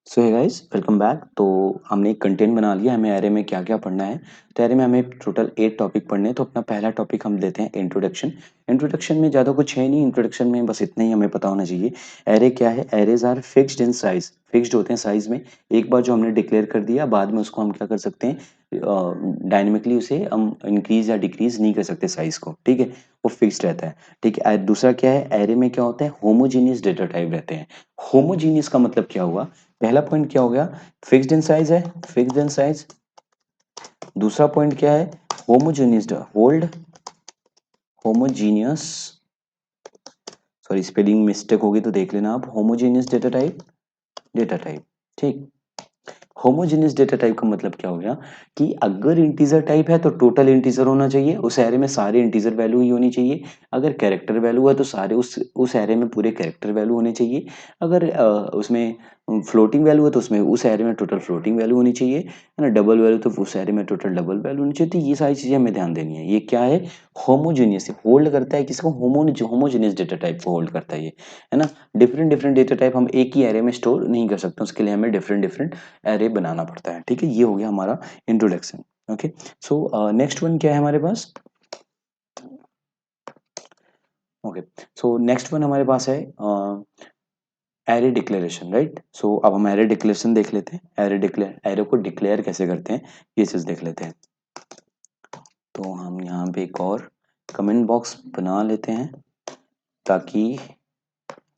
सो hey guys welcome back. तो हमने एक कंटेंट बना लिया, हमें एरे में क्या क्या पढ़ना है। तो एरे में हमें टोटल 8 टॉपिक पढ़ने हैं। तो अपना पहला टॉपिक हम लेते हैं इंट्रोडक्शन। इंट्रोडक्शन में ज़्यादा कुछ है नहीं, इंट्रोडक्शन में बस इतना ही हमें पता होना चाहिए। एरे क्या है? Arrays are fixed in size, fixed होते हैं साइज में। एक बार जो हमने डिक्लेयर कर दिया, बाद में उसको हम क्या कर सकते हैं, डायनेमिकली उसे हम इंक्रीज या डिक्रीज नहीं कर सकते साइज को, ठीक है। वो फिक्स्ड रहता है, ठीक है। दूसरा क्या है, एरे में क्या होता है, होमोजीनियस डेटा टाइप रहते हैं। होमोजीनियस का मतलब क्या हुआ? पहला पॉइंट क्या हो गया, फिक्स्ड इन साइज है, फिक्स्ड इन साइज। दूसरा पॉइंट क्या है, homogeneous, hold homogeneous, sorry spelling mistake होगी तो देख लेना आप, homogeneous data type, data type, ठीक। होमोजेनियस डेटा टाइप का मतलब क्या हो गया कि अगर इंटीजर टाइप है तो टोटल इंटीजर होना चाहिए, उस एरे में सारे इंटीजर वैल्यू ही होनी चाहिए। अगर कैरेक्टर वैल्यू है तो सारे उस एरे में पूरे कैरेक्टर वैल्यू होने चाहिए। अगर उसमें फ्लोटिंग वैल्यू है तो उसमें उस एरे में टोटल फ्लोटिंग वैल्यू होनी चाहिए, है ना। डबल वैल्यू तो उस एरे में टोटल डबल वैल्यू होनी चाहिए। तो ये सारी चीजें हमें ध्यान देनी है। ये क्या है, होमोजेनियस, होल्ड करता है किसको, होमोजेनियस डेटा टाइप को होल्ड करता है ये, है ना। डिफरेंट डिफरेंट डेटा टाइप हम एक ही एरे में स्टोर नहीं कर सकते, उसके लिए हमें डिफरेंट डिफरेंट एरे बनाना पड़ता है, ठीक है। ये हो गया हमारा introduction. Okay, so next one क्या है हमारे पास? ओके, सो नेक्स्ट वन हमारे पास है एरे डिक्लेरेशन, राइट। सो अब हम एरे डिक्लेरेशन देख लेते हैं। एरे को डिक्लेयर कैसे करते हैं, ये चीज देख लेते हैं। तो हम यहाँ पे एक और कमेंट बॉक्स बना लेते हैं ताकि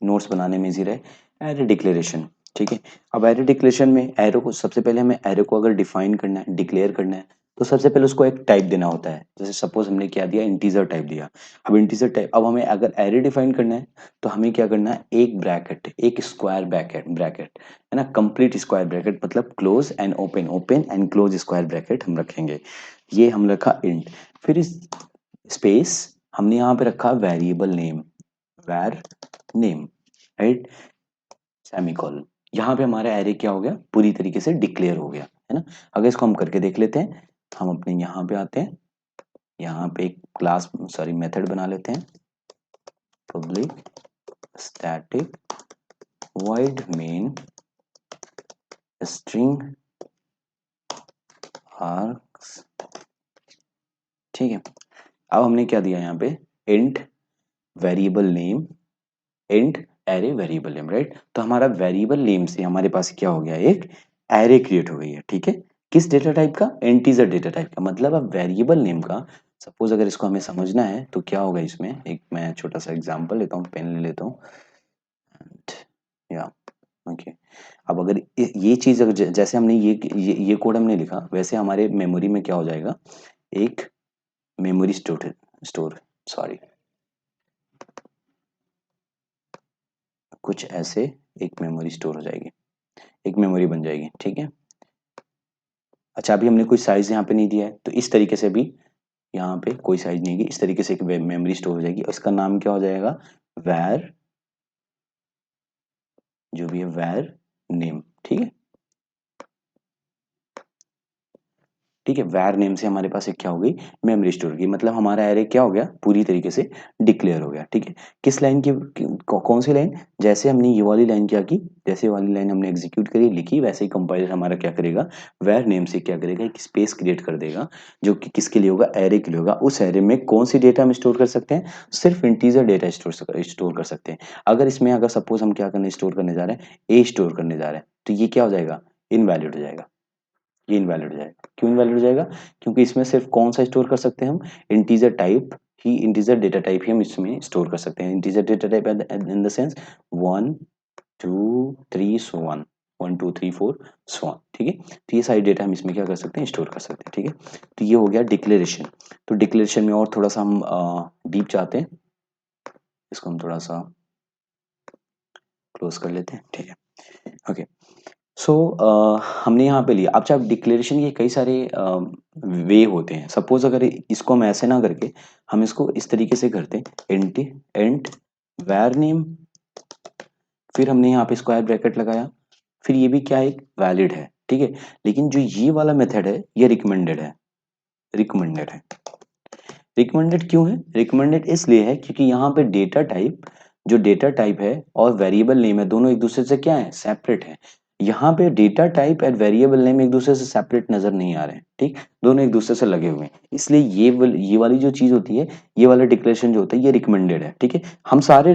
नोट्स बनाने में इजी रहे। एरे डिक्लेरेशन, ठीक है। अब एरे डिक्लेरेशन में एरो को, सबसे पहले हमें एरो को अगर डिफाइन करना है, डिक्लेयर करना है, तो सबसे पहले उसको एक टाइप देना होता है। जैसे सपोज हमने क्या दिया, इंटीजर टाइप दिया। अब इंटीजर टाइप, अब हमें अगर एरे डिफाइन करना है तो हमें क्या करना है, एक ब्रैकेट, एक स्क्वायर ब्रैकेट, ब्रैकेट है ना, कंप्लीट स्क्वायर ब्रैकेट, मतलब close and open, open and close square bracket हम रखेंगे। ये हम रखा इंट। फिर इस स्पेस हमने यहाँ पे रखा वेरिएबल नेम, वैर नेम, राइट, सेमीकोलन। यहाँ पे हमारा एरे क्या हो गया, पूरी तरीके से डिक्लेयर हो गया, है ना। अगर इसको हम करके देख लेते हैं, हम अपने यहाँ पे आते हैं, यहाँ पे एक क्लास, सॉरी मेथड बना लेते हैं, public static void main string args, ठीक है। अब हमने क्या दिया यहाँ पे, int variable name, int array variable name, right. तो हमारा वेरिएबल नेम से हमारे पास क्या हो गया, एक एरे क्रिएट हो गई है, ठीक है। किस डेटा टाइप का, इंटीजर डेटा टाइप का। मतलब अब वेरिएबल नेम का, सपोज अगर इसको हमें समझना है तो क्या होगा इसमें, एक मैं छोटा सा एग्जांपल लेता हूँ, पेन ले लेता हूँ, या ओके। अब अगर ये चीज अगर जैसे हमने ये कोड हमने लिखा, वैसे हमारे मेमोरी में क्या हो जाएगा, एक मेमोरी स्टोर, स्टोर, सॉरी, कुछ ऐसे एक मेमोरी स्टोर हो जाएगी, एक मेमोरी बन जाएगी, ठीक है। अच्छा, अभी हमने कोई साइज यहाँ पे नहीं दिया है, तो इस तरीके से भी यहाँ पे कोई साइज नहीं है, इस तरीके से एक मेमोरी स्टोर हो जाएगी। इसका नाम क्या हो जाएगा, वैर, जो भी है वैर नेम, ठीक है। ठीक है, वैर नेम से हमारे पास एक क्या हो गई, मेमोरी स्टोर की। मतलब हमारा एरे क्या हो गया, पूरी तरीके से डिक्लेयर हो गया, ठीक है। किस लाइन की, कौन सी लाइन, जैसे हमने ये वाली लाइन क्या की, जैसे वाली लाइन हमने एग्जीक्यूट करी, लिखी, वैसे ही कंपाइलर हमारा क्या करेगा, वैर नेम से क्या करेगा, एक स्पेस क्रिएट कर देगा, जो कि किसके लिए होगा, एरे के लिए होगा। उस एरे में कौन सी डेटा हम स्टोर कर सकते हैं, सिर्फ इंटीजर डेटा स्टोर कर सकते हैं। अगर इसमें अगर सपोज हम क्या करने स्टोर करने जा रहे हैं, ए स्टोर करने जा रहे हैं, तो ये क्या हो जाएगा, इनवैलिड हो जाएगा, ये इनवैलिड हो जाएगा। क्यों इनवैलिड हो जाएगा, क्योंकि इसमें सिर्फ कौन सा स्टोर कर सकते हैं हम, इंटीजर टाइप ही, इंटीजर डेटा टाइप ही हम इसमें स्टोर कर सकते हैं। Integer data type in the sense 1 2 3 so 1, 1 2 3 4 so on, ठीक है। तो ये सारी डेटा हम इसमें क्या कर सकते हैं, स्टोर कर सकते हैं, ठीक है। तो ये हो गया डिक्लेरेशन। तो डिक्लेरेशन में और थोड़ा सा हम डीप चाहते हैं, इसको हम थोड़ा सा क्लोज कर लेते हैं, ठीक है। ओके, सो हमने यहाँ पे लिया। अब जब डिक्लेरेशन के कई सारे वे होते हैं। सपोज अगर इसको हम ऐसे ना करके हम इसको इस तरीके से करते हैं, इंट इंट वैर नेम, फिर हमने यहाँ पे स्क्वायर ब्रैकेट लगाया, फिर ये भी क्या है, एक वैलिड है, ठीक है। लेकिन जो ये वाला मेथड है ये रिकमेंडेड है, रिकमेंडेड है। रिकमेंडेड क्यों है, रिकमेंडेड इसलिए है क्योंकि यहाँ पे डेटा टाइप, जो डेटा टाइप है और वेरिएबल नेम है, दोनों एक दूसरे से क्या है, सेपरेट है। यहाँ पे data type and variable name एक दूसरे से सेपरेट नजर नहीं आ रहे हैं, ठीक, दोनों एक दूसरे से लगे हुए हैं, इसलिए ये वाली जो चीज होती है, ये वाला डिक्लेरेशन जो होता है ये रिकमेंडेड है, ठीक है। हम सारे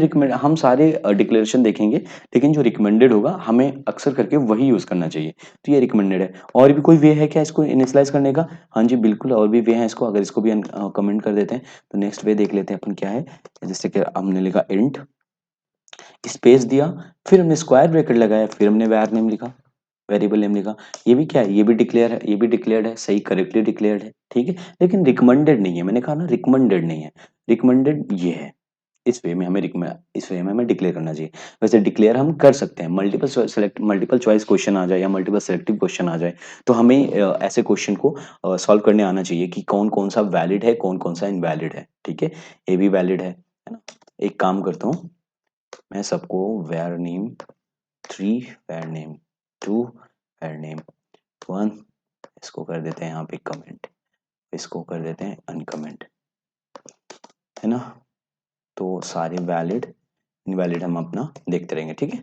डिक्लेरेशन देखेंगे, लेकिन जो रिकमेंडेड होगा हमें अक्सर करके वही यूज करना चाहिए, तो ये रिकमेंडेड है। और भी कोई वे है क्या इसको इनिशियलाइज करने का? हाँ जी बिल्कुल, और भी वे है इसको, अगर इसको भी कमेंट कर देते हैं तो नेक्स्ट वे देख लेते हैं अपन क्या है। जैसे कि हमने लिखा इंट, स्पेस दिया, फिर हमने स्क्वायर ब्रैकेट लगाया, फिर हमने var नेम लिखा, वेरिएबल नेम लिखा। ये भी क्या है, ये भी डिक्लेयर है, ये भी डिक्लेयर्ड है, सही करेक्टली डिक्लेयर्ड है, ठीक है, लेकिन रिकमेंडेड नहीं है, मैंने कहा ना रिकमेंडेड नहीं है, रिकमेंडेड ये है। इस वे में हमें डिक्लेयर करना चाहिए। वैसे डिक्लेयर हम कर सकते हैं, मल्टीपल चॉइस क्वेश्चन आ जाए या मल्टीपल सेलेक्टिव क्वेश्चन आ जाए, तो हमें ऐसे क्वेश्चन को सॉल्व करने आना चाहिए कि कौन कौन सा वैलिड है, कौन कौन सा इनवैलिड है, ठीक है। ये भी वैलिड है ना। एक काम करता हूँ, मैं सबको var name 3, var name 2, var name 1, इसको कर देते हैं यहाँ पे कमेंट, इसको कर देते हैं अनकमेंट, है ना। तो सारे वैलिड इनवैलिड हम अपना देखते रहेंगे, ठीक है।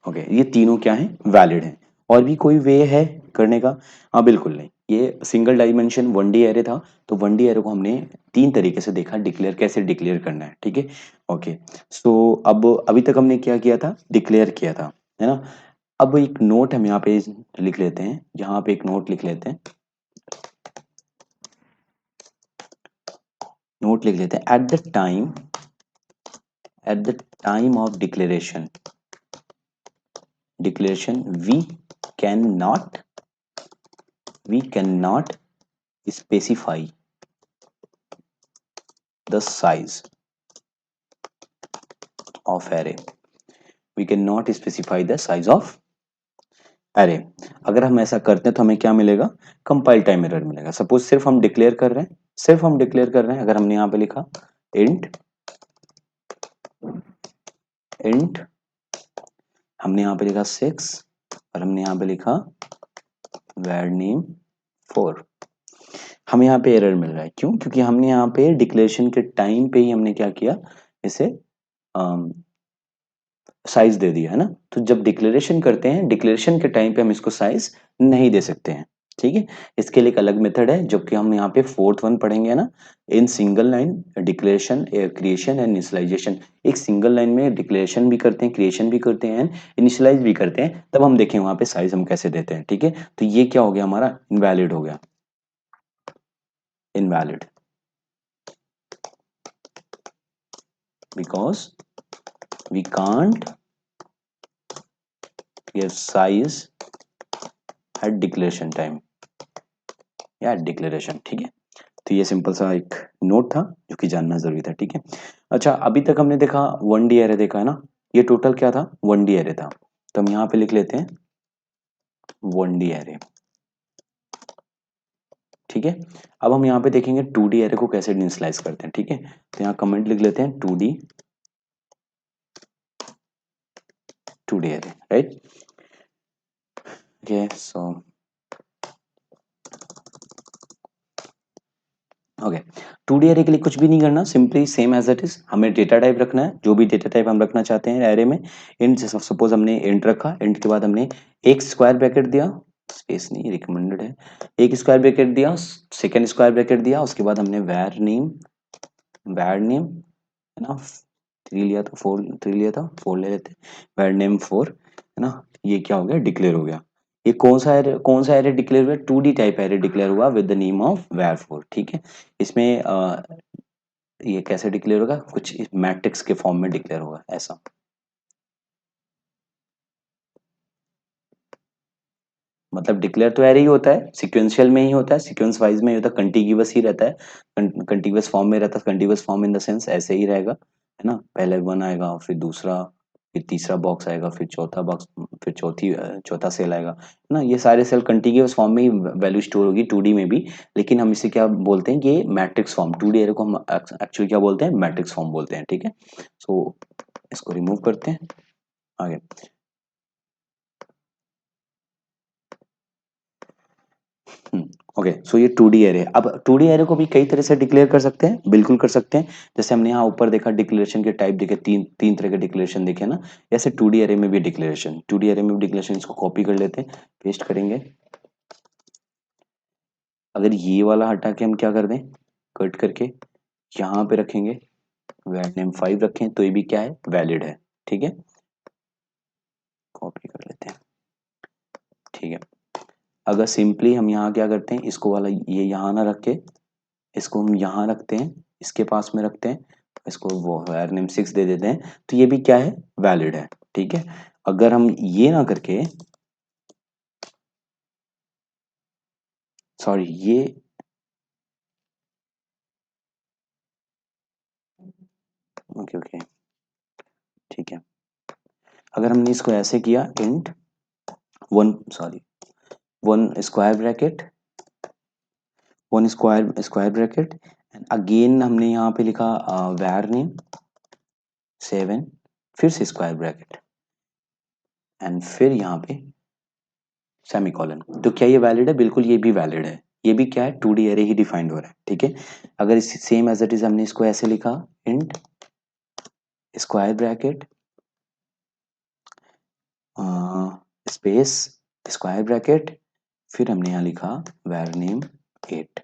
ओके, ये तीनों क्या हैं, वैलिड हैं। और भी कोई वे है करने का? हाँ बिल्कुल नहीं, ये सिंगल डायमेंशन 1D एरे था, तो 1D एरे को हमने तीन तरीके से देखा, डिक्लेयर कैसे डिक्लेयर करना है, ठीक है। ओके, सो अब अभी तक हमने क्या किया था, डिक्लेयर किया था, है ना। अब एक नोट हम यहाँ पे लिख लेते हैं, यहाँ पे एक नोट लिख लेते हैं, नोट लिख लेते हैं, at the time of declaration can not we cannot specify the size of array, we cannot specify the size of array। अगर हम ऐसा करते हैं तो हमें क्या मिलेगा, कंपाइल टाइम एरर मिलेगा। सपोज सिर्फ हम डिक्लेयर कर रहे हैं, अगर हमने यहाँ पे लिखा इंट, हमने यहाँ पे लिखा 6 और हमने यहाँ पे लिखा var name 4, हमें यहाँ पे एरर मिल रहा है, क्यों? क्योंकि हमने यहाँ पे डिक्लेरेशन के टाइम पे ही हमने क्या किया, इसे साइज दे दिया, है ना। तो जब डिक्लेरेशन करते हैं, डिक्लेरेशन के टाइम पे हम इसको साइज नहीं दे सकते हैं, ठीक है। इसके लिए एक अलग मेथड है, जो कि हम यहाँ पे फोर्थ वन पढ़ेंगे ना, in single line declaration creation and initialization. एक सिंगल लाइन में डिक्लेरेशन भी करते हैं, क्रिएशन भी करते हैं, इनिशियलाइज भी करते हैं, तब हम देखें वहां पे साइज हम कैसे देते हैं, ठीक है। तो ये क्या हो गया, हमारा इनवैलिड हो गया, invalid, because we can't give size at declaration time या डिक्लेरेशन, ठीक है। तो ये सिंपल सा एक नोट था जो कि जानना जरूरी था, ठीक है। अच्छा, अभी तक हमने देखा 1D एरे देखा, है ना। ये टोटल क्या था, 1D एरे था, तो हम यहाँ पे लिख लेते हैं 1D एरे, ठीक है। अब हम यहाँ पे देखेंगे 2D एरे को कैसे इनिशियलाइज करते हैं, ठीक है। तो यहाँ कमेंट लिख लेते हैं 2D array, right. Okay, so okay, 2D array के लिए कुछ भी नहीं करना, simply same as it is, हमें डेटा टाइप रखना है, जो भी डेटा टाइप हम रखना चाहते हैं एरे में। इंट, सपोज हमने इंट रखा, इंट के बाद हमने एक स्क्वायर ब्रैकेट दिया, स्पेस नहीं, रिकमेंडेड है, एक स्क्वायर ब्रैकेट दिया, सेकेंड स्क्वायर ब्रैकेट दिया, उसके बाद हमने वैर नेम, है ना, 3 लिया था, 4 3 लिया था, 4 ले लेते, वैर नेम 4, है ना। ये क्या हो गया, डिक्लेयर हो गया। ये कौन सा एरे डिक्लेयर हुआ, 2D टाइप एरे डिक्लेयर हुआ with the name of var4, ठीक है। इसमें ये कैसे डिक्लेयर होगा, कुछ मैट्रिक्स के फॉर्म में डिक्लेयर होगा, ऐसा। मतलब डिक्लेयर तो एरे ही होता है, सिक्वेंशियल में ही होता है, सीक्वेंस वाइज में ही होता है, कंटिग्यूअस ही रहता है, कंटिग्यूअस फॉर्म में रहता है, कंटिग्यूअस फॉर्म इन द सेंस ऐसे ही रहेगा, है ना। पहले वन आएगा, फिर दूसरा, फिर तीसरा बॉक्स आएगा, फिर चौथा बॉक्स, फिर चौथा सेल आएगा, है ना। ये सारे सेल कंटिग्यूअस फॉर्म में ही वैल्यू स्टोर होगी 2D में भी, लेकिन हम इसे क्या बोलते हैं, ये मैट्रिक्स फॉर्म, 2D एरे को हम एक्चुअली क्या बोलते हैं, मैट्रिक्स फॉर्म बोलते हैं, ठीक है। सो इसको रिमूव करते हैं आगे। ओके, सो ये 2D एरे। अब 2D एरे को भी कई तरह से डिक्लेयर कर सकते हैं, बिल्कुल कर सकते हैं। जैसे हमने यहाँ ऊपर देखा डिक्लेरेशन के टाइप देखे, तीन तीन तरह के डिक्लेरेशन देखे ना, ऐसे 2D एरे में भी डिक्लेरेशन, 2D एरे में भी डिक्लेरेशन। इसको कॉपी कर लेते हैं, पेस्ट करेंगे। अगर ये वाला हटा के हम क्या कर दें, कट करके यहाँ पे रखेंगे, वैट नेम 5 रखें, तो ये भी क्या है, वैलिड है। ठीक है, कॉपी कर लेते हैं। ठीक है, अगर सिंपली हम यहाँ क्या करते हैं, इसको वाला ये यहाँ ना रख के इसको हम यहाँ रखते हैं, इसके पास में रखते हैं, इसको वो var नेम 6 दे देते हैं, तो ये भी क्या है, वैलिड है। ठीक है, अगर हम ये ना करके, सॉरी ये, ओके ओके, ठीक है, अगर हमने इसको ऐसे किया, int one, sorry one square bracket, one square square bracket, and again हमने यहाँ पे लिखा var नेम 7, फिर से स्क्वायर ब्रैकेट, एंड फिर यहाँ पे सेमीकोलन। तो क्या ये वैलिड है? बिल्कुल ये भी वैलिड है। ये भी क्या है, 2D एरे ही डिफाइंड हो रहा है। ठीक है, अगर इस सेम एज इट इज हमने इसको ऐसे लिखा, int square bracket space square bracket, फिर हमने यहाँ लिखा var नेम 8,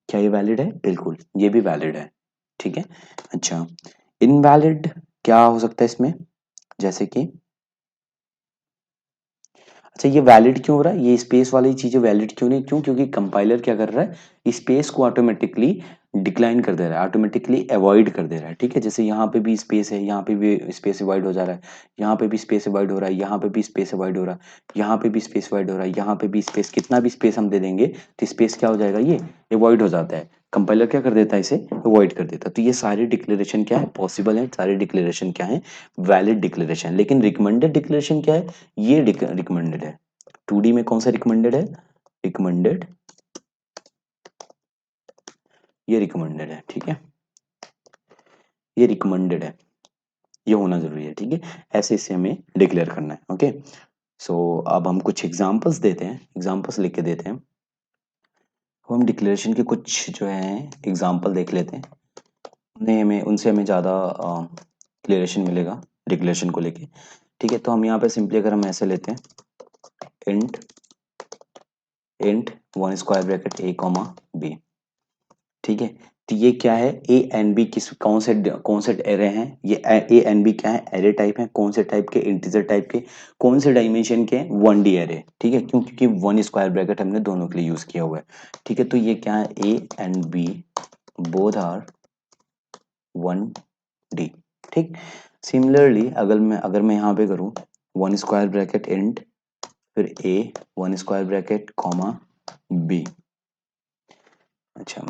क्या ये वैलिड है? बिल्कुल ये भी वैलिड है। ठीक है, अच्छा, इनवैलिड क्या हो सकता है इसमें, जैसे कि, अच्छा ये वैलिड क्यों हो रहा है, ये स्पेस वाली चीजें वैलिड क्यों नहीं, क्यों? क्योंकि कंपाइलर क्या कर रहा है, स्पेस को ऑटोमेटिकली डिक्लाइन कर दे रहा है, ऑटोमेटिकली अवॉइड कर दे रहा है। ठीक है, जैसे यहाँ पे भी स्पेस है, यहाँ पे भी स्पेस अवॉइड हो जा रहा है, यहाँ पे भी स्पेस अवॉइड हो रहा है, यहाँ पे भी स्पेस अवॉइड हो रहा है, यहाँ पे भी स्पेस अवॉइड हो रहा है, यहाँ पे भी स्पेस, कितना भी स्पेस हम दे देंगे तो स्पेस क्या हो जाएगा, ये अवॉइड हो जाता है। कंपाइलर क्या कर देता है, इसे अवॉइड कर देता है। तो ये सारे डिक्लेरेशन क्या है, पॉसिबल है, सारे डिक्लेरेशन क्या है, वैलिड डिक्लेरेशन। लेकिन रिकमेंडेड डिक्लेरेशन क्या है, ये रिकमेंडेड है। 2D में कौन सा रिकमेंडेड है, रिकमेंडेड, ये रिकमेंडेड है। ठीक है, ये रिकमेंडेड है, ये होना जरूरी है। ठीक है, ऐसे इसे हमें डिक्लेयर करना है। ओके, सो अब हम कुछ एग्जांपल्स देते हैं, एग्जांपल्स लिख के देते हैं। अब हम डिक्लेरेशन के कुछ जो है एग्जांपल देख लेते हैं, उन्हें हमें उनसे हमें ज़्यादा क्लियरेशन मिलेगा डिक्लेरेशन को लेके। ठीक है, तो हम यहाँ पे सिंपली अगर हम ऐसे लेते हैं, int int one square bracket A comma B. ठीक है, तो ये क्या है, ए एंड बी किस कौन से एरे हैं, ये ए एंड बी क्या है, एरे टाइप है, कौन से टाइप के, इंटीजर टाइप के, कौन से डायमेंशन के, 1D एरे। ठीक है, क्यों? क्योंकि वन स्क्वायर ब्रैकेट हमने दोनों के लिए यूज किया हुआ है। ठीक है, तो ये क्या है, A and B both are 1D। ठीक, सिमिलरली अगर मैं यहाँ पे करूँ, वन स्क्वायर ब्रैकेट इंट, फिर A, one square bracket comma B, अच्छा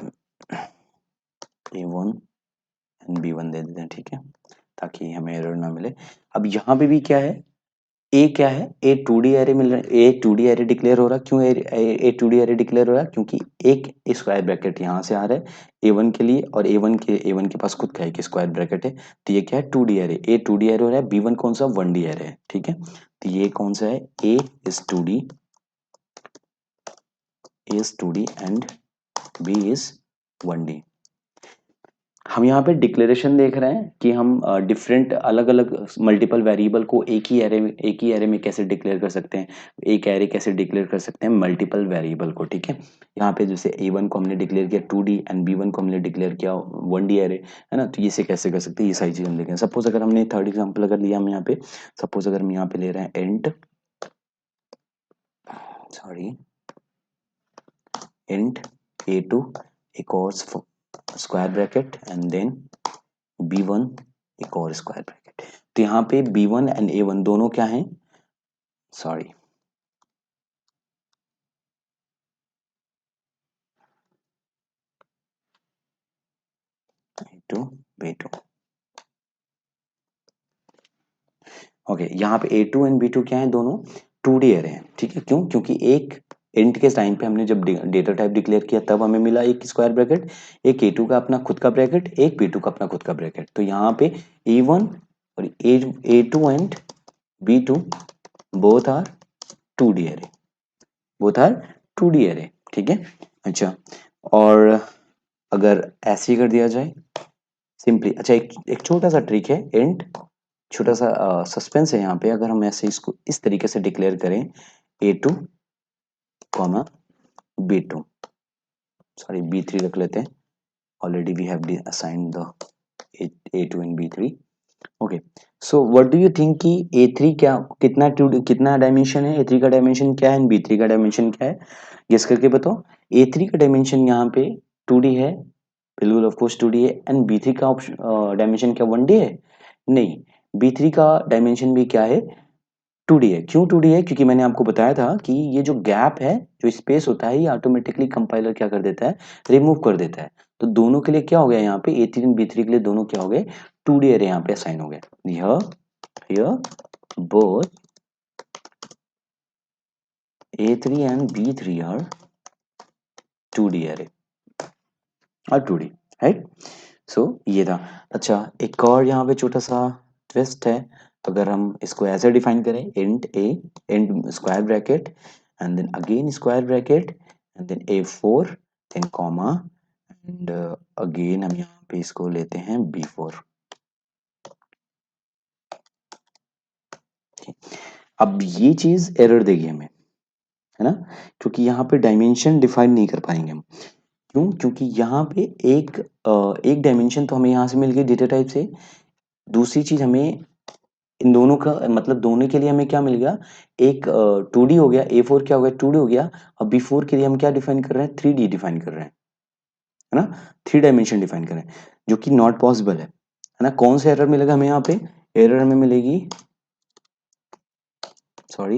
A1 एंड B1 दे देते हैं। ठीक है, ताकि हमें एरर ना मिले। अब यहाँ पे भी क्या है, ए क्या है, ए 2D एरे मिल रहा है, ए 2D एरे डिक्लेयर हो रहा है। क्यों ए 2D एरे डिक्लेयर हो रहा है? क्योंकि एक स्क्वायर ब्रैकेट यहाँ से आ रहा है A1 के लिए, और A1 के पास खुद का एक स्क्वायर ब्रैकेट है, तो ये क्या है, 2D एरे, ए 2D एरे हो रहा है। B1 कौन सा, 1D एरे है। ठीक है, तो ये कौन सा है, A is 2D, and B is 1D। हम यहाँ पे डिक्लेरेशन देख रहे हैं कि हम डिफरेंट अलग अलग मल्टीपल वेरिएबल को एक ही एरे में कैसे डिक्लेयर कर सकते हैं, एक एरे कैसे डिक्लेयर कर सकते हैं मल्टीपल वेरिएबल को। ठीक है, यहाँ पे जैसे A1 को हमने डिक्लेयर किया 2D एंड B1 को हमने डिक्लेयर किया 1D एरे, है ना। तो ये से कैसे कर सकते हैं, ये सारी चीज़ हम देखें। सपोज अगर हमने थर्ड एग्जाम्पल अगर लिया, हम यहाँ पे सपोज अगर हम यहाँ पे ले रहे हैं इंट, सॉरी इंट A2 एक और square bracket and then B1 एक और स्क्वायर ब्रैकेट। तो यहाँ पे B1 एंड A1 दोनों क्या हैं, सॉरी A2 B2, ओके, यहाँ पे A2 एंड B2 क्या है, दोनों 2D एरे हैं। ठीक है, क्यों? क्योंकि एक इंट के टाइम पे हमने जब डेटा टाइप डिक्लेयर किया तब हमें मिला एक स्क्वायर ब्रैकेट, एक A2 का अपना खुद का ब्रैकेट, एक B2 का अपना खुद का ब्रैकेट। तो यहाँ पे A1 और A2 and B2 both are 2D array, both are 2D array. ठीक है। अच्छा, और अगर ऐसे ही कर दिया जाए सिंपली, अच्छा एक छोटा सा ट्रिक है, एंड छोटा सा सस्पेंस है यहाँ पे। अगर हम ऐसे इसको इस तरीके से डिक्लेयर करें A2 comma B2, sorry B3 रख लेते हैं, already we have assigned the A2 and B3। Okay, so what do you think कि A3 क्या कितना डायमेंशन है, A3 का डायमेंशन क्या है एंड B3 का डायमेंशन क्या है, गेस करके बताओ। A3 का डायमेंशन यहाँ पे 2D है, बिल्कुल ऑफ कोर्स 2D है, एंड B3 का डायमेंशन क्या 1D है? नहीं, B3 का डायमेंशन भी क्या है 2D है। क्यों 2D है? क्योंकि मैंने आपको बताया था कि ये जो गैप है, जो स्पेस होता है, ये ऑटोमेटिकली कंपाइलर क्या कर देता है, रिमूव कर देता है। तो दोनों के लिए क्या हो गया यहाँ पे, A3 एंड B3 के लिए दोनों क्या हो गए, 2D एरे यहाँ पे असाइन हो गए। Here both A3 and B3 are 2D array और 2D, राइट। सो ये था। अच्छा, एक और यहाँ पे छोटा सा ट्विस्ट है। अगर हम इसको ऐसे डिफाइन करें, int A, int square bracket and then again square bracket and then A4 then comma and again हम यहाँ पे इसको लेते हैं B4। अब ये चीज एरर देगी हमें, है ना, क्योंकि यहाँ पे डायमेंशन डिफाइन नहीं कर पाएंगे हम। क्यों? क्योंकि यहाँ पे एक डायमेंशन तो हमें यहाँ से मिल गई डेटा टाइप से, दूसरी चीज हमें इन दोनों का मतलब दोनों के लिए हमें क्या मिल गया, एक 2D हो गया, A4 क्या हो गया 2D हो गया, और B4 के लिए हम क्या डिफाइन कर रहे हैं, 3D डिफाइन कर रहे हैं, है ना, 3 डायमेंशन डिफाइन कर रहे हैं, जो कि नॉट पॉसिबल है ना। कौन सा एरर मिलेगा हमें यहाँ पे, एरर हमें मिलेगी, सॉरी,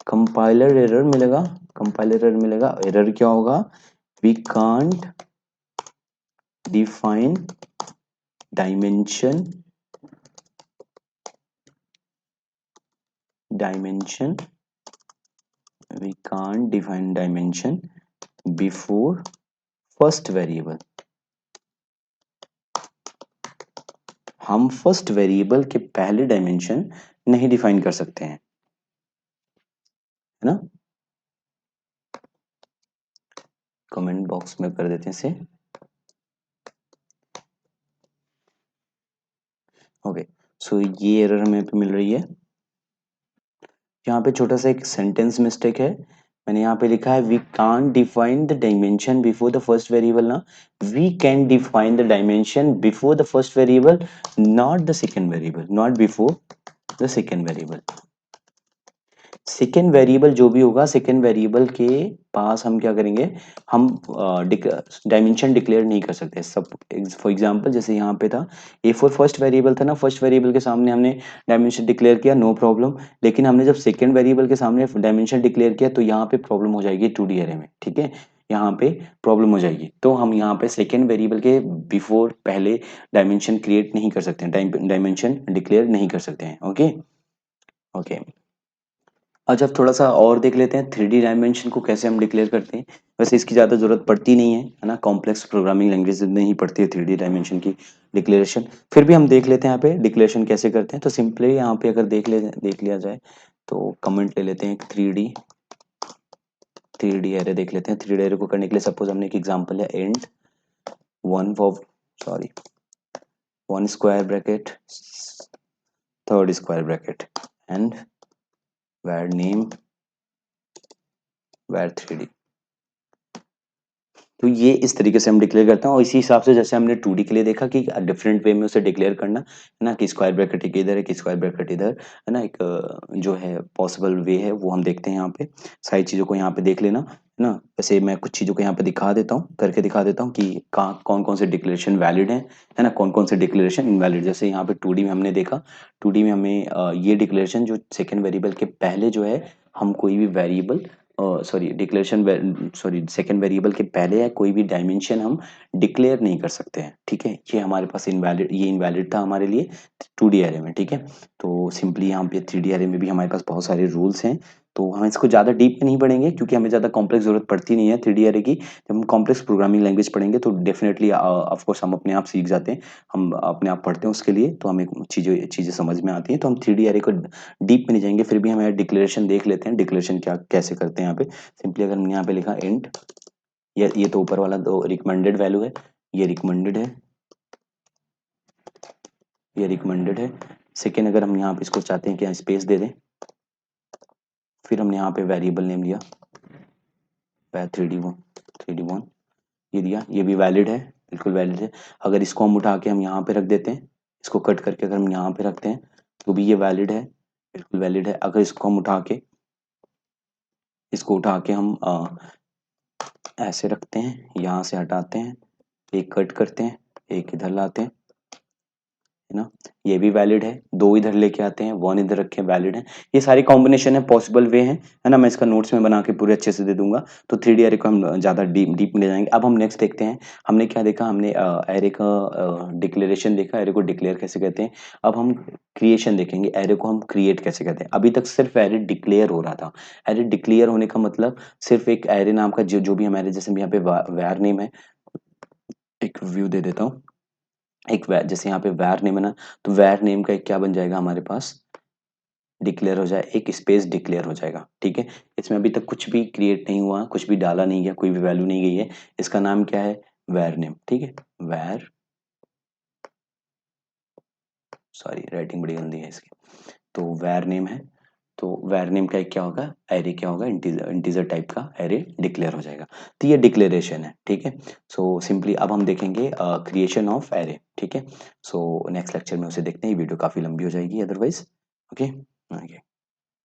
कंपाइलर एरर मिलेगा, कंपाइलर एरर मिलेगा। एरर क्या होगा, we can't define dimension we can't define dimension before first variable। हम फर्स्ट वेरिएबल के पहले डायमेंशन नहीं डिफाइन कर सकते हैं, है ना। कमेंट बॉक्स में कर देते हैं इसे। ओके, सो ये एरर हमें पे मिल रही है। यहाँ पे छोटा सा एक सेंटेंस मिस्टेक है, मैंने यहाँ पे लिखा है we can't define the dimension before the first variable ना, we can define the dimension before the first variable, not the second variable, not before the second variable. Second variable जो भी होगा, सेकेंड वेरिएबल के पास हम क्या करेंगे, हम dimension declare नहीं कर सकते। सब फॉर एग्जांपल जैसे यहाँ पे था A4 फर्स्ट वेरिएबल था ना, फर्स्ट वेरिएबल के सामने हमने डायमेंशन डिक्लेयर किया, नो प्रॉब्लम। लेकिन हमने जब सेकेंड वेरिएबल के सामने डायमेंशन डिक्लेयर किया तो यहाँ पे प्रॉब्लम हो जाएगी 2D एरे में, ठीक है, यहाँ पे प्रॉब्लम हो जाएगी। तो हम यहाँ पे सेकेंड वेरिएबल के बिफोर पहले डायमेंशन क्रिएट नहीं कर सकते हैं, डायमेंशन डिक्लेयर नहीं कर सकते हैं। ओके ओके, आज अब थोड़ा सा और देख लेते हैं 3D डायमेंशन को कैसे हम डिक्लेयर करते हैं। वैसे इसकी ज़्यादा ज़रूरत पड़ती नहीं है ना, कॉम्प्लेक्स प्रोग्रामिंग लैंग्वेज में ही पड़ती है 3D डायमेंशन की डिक्लेरेशन। फिर भी हम देख लेते हैं यहाँ पे डिक्लेरेशन कैसे करते हैं। तो सिंपली यहाँ पे अगर देख लिया जाए तो कमेंट ले लेते हैं एक 3D एरे देख लेते हैं। 3D एरे को करने के लिए सपोज हमने एक एग्जाम्पल है, and one for sorry 1 square bracket 3rd square bracket and var name var3d। तो ये इस तरीके से हम डिक्लेयर करते हैं, और इसी हिसाब से जैसे हमने 2D के लिए देखा कि डिफरेंट वे में उसे डिक्लेयर करना, है ना, कि स्क्वायर ब्रैकेट एक इधर है कि स्क्वायर ब्रैकेट इधर, है ना, एक जो है पॉसिबल वे है वो हम देखते हैं यहाँ पे। सारी चीज़ों को यहाँ पे देख लेना, है ना। वैसे मैं कुछ चीज़ों को यहाँ पे दिखा देता हूँ, करके दिखा देता हूँ कि कहाँ कौन कौन से डिक्लेरेशन वैलिड है ना, कौन कौन से डिक्लेरेशन इनवैलिड। जैसे यहाँ पे 2D में हमने देखा, 2D में हमें ये डिक्लेरेशन जो सेकेंड वेरिएबल के पहले जो है, हम कोई भी variable sorry declaration sorry second variable के पहले है कोई भी डायमेंशन हम डिक्लेयर नहीं कर सकते हैं, ठीक है। ये हमारे पास इनवैलिड, ये इनवैलिड था हमारे लिए 2D एरे में, ठीक है। तो सिंपली यहाँ पे 3D एरे में भी हमारे पास बहुत सारे रूल्स हैं, तो हम इसको ज़्यादा डीप में नहीं पढ़ेंगे क्योंकि हमें ज़्यादा कॉम्प्लेक्स जरूरत पड़ती नहीं है 3D एरे की। जब हम कॉम्प्लेक्स प्रोग्रामिंग लैंग्वेज पढ़ेंगे तो डेफिनेटली ऑफकोर्स हम अपने आप सीख जाते हैं, हम अपने आप पढ़ते हैं उसके लिए, तो हमें चीज़ें चीज़ें समझ में आती हैं। तो हम 3D एरे को डीप में नहीं जाएंगे, फिर भी हम डिक्लेरेशन देख लेते हैं, डिक्लेरेशन क्या कैसे करते हैं। यहाँ पे सिंपली अगर हमने यहाँ पे लिखा इंट ये तो ऊपर वाला तो रिकमेंडेड वैल्यू है, ये रिकमेंडेड है, ये रिकमेंडेड है। सेकेंड, अगर हम यहाँ पे इसको चाहते हैं कि स्पेस दे दें, फिर हमने यहाँ पे वेरिएबल नेम लिया var3d1 ये दिया, ये भी वैलिड है, बिल्कुल वैलिड है। अगर इसको हम उठा के हम यहाँ पे रख देते हैं, इसको कट करके अगर हम यहाँ पे रखते हैं तो भी ये वैलिड है, बिल्कुल वैलिड है। अगर इसको हम उठा के हम ऐसे रखते हैं, यहाँ से हटाते हैं, एक कट करते हैं, एक इधर लाते हैं, है ना, ये भी वैलिड है। दो इधर लेके आते हैं, वन इधर रखे, वैलिड है। ये सारी कॉम्बिनेशन है, पॉसिबल वे है ना। मैं इसका नोट्स में बना के पूरे अच्छे से दे दूंगा। तो 3D एरे को हम ज़्यादा डीप में ले जाएंगे। अब हम नेक्स्ट देखते हैं, हमने क्या देखा, हमने एरे का डिक्लेरेशन देखा, एरे को डिक्लेयर कैसे कहते हैं। अब हम क्रिएशन देखेंगे, एरे को हम क्रिएट कैसे कहते हैं। अभी तक सिर्फ एरे डिक्लेयर हो रहा था। एरे डिक्लेयर होने का मतलब सिर्फ एक एरे नाम का जो भी हमारे, जैसे यहाँ पे वैर नेम है, एक व्यू दे देता हूँ, एक जैसे यहाँ पे वैर नेम है ना, तो वैर नेम का एक क्या बन जाएगा हमारे पास, डिक्लेयर हो जाए, एक स्पेस डिक्लेयर हो जाएगा, ठीक है। इसमें अभी तक कुछ भी क्रिएट नहीं हुआ, कुछ भी डाला नहीं गया, कोई भी वैल्यू नहीं गई है। इसका नाम क्या है, वैर नेम, ठीक है। वैर, सॉरी राइटिंग बड़ी गंदी है इसकी, तो वैर नेम है। तो वैर नेम का एक क्या होगा, एरे क्या होगा, इंटीजर टाइप का एरे डिक्लेयर हो जाएगा। तो ये डिक्लेरेशन है, ठीक है। सो सिंपली अब हम देखेंगे क्रिएशन ऑफ एरे, ठीक है। सो नेक्स्ट लेक्चर में उसे देखते हैं, ये वीडियो काफ़ी लंबी हो जाएगी अदरवाइज, ओके।